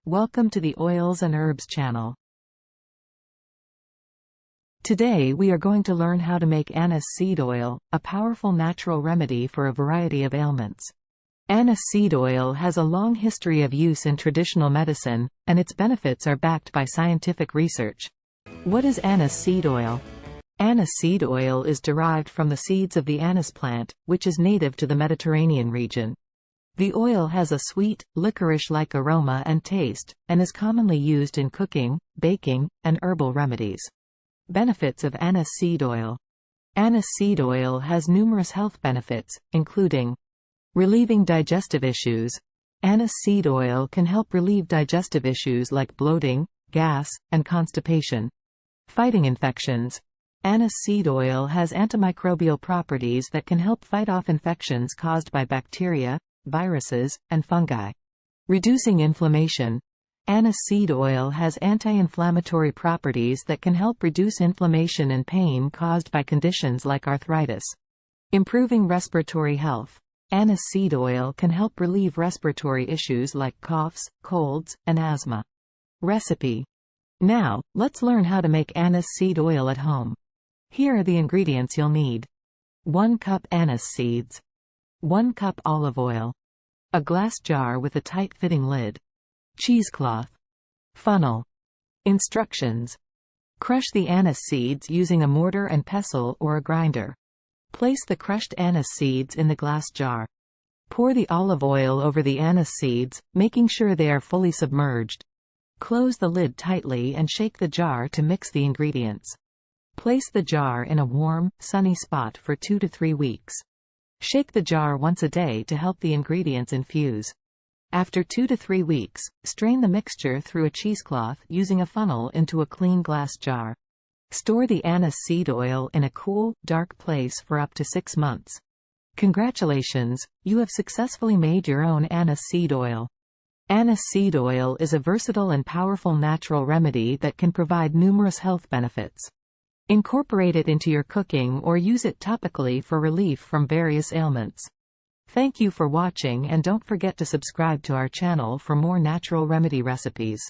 Welcome to the Oils and Herbs channel. Today we are going to learn how to make anise seed oil, a powerful natural remedy for a variety of ailments. Anise seed oil has a long history of use in traditional medicine, and its benefits are backed by scientific research. What is anise seed oil? Anise seed oil is derived from the seeds of the anise plant, which is native to the Mediterranean region. The oil has a sweet, licorice-like aroma and taste, and is commonly used in cooking, baking, and herbal remedies. Benefits of anise seed oil. Anise seed oil has numerous health benefits, including relieving digestive issues. Anise seed oil can help relieve digestive issues like bloating, gas, and constipation. Fighting infections. Anise seed oil has antimicrobial properties that can help fight off infections caused by bacteria, viruses, and fungi. Reducing inflammation. Anise seed oil has anti-inflammatory properties that can help reduce inflammation and pain caused by conditions like arthritis. Improving respiratory health. Anise seed oil can help relieve respiratory issues like coughs, colds, and asthma. Recipe. Now, let's learn how to make anise seed oil at home. Here are the ingredients you'll need. 1 cup anise seeds. 1 cup olive oil. A glass jar with a tight-fitting lid. Cheesecloth. Funnel. Instructions. Crush the anise seeds using a mortar and pestle or a grinder. Place the crushed anise seeds in the glass jar. Pour the olive oil over the anise seeds, making sure they are fully submerged. Close the lid tightly and shake the jar to mix the ingredients. Place the jar in a warm, sunny spot for 2 to 3 weeks. Shake the jar once a day to help the ingredients infuse. After 2 to 3 weeks, strain the mixture through a cheesecloth using a funnel into a clean glass jar. Store the anise seed oil in a cool, dark place for up to 6 months. Congratulations, you have successfully made your own anise seed oil. Anise seed oil is a versatile and powerful natural remedy that can provide numerous health benefits. Incorporate it into your cooking or use it topically for relief from various ailments. Thank you for watching, and don't forget to subscribe to our channel for more natural remedy recipes.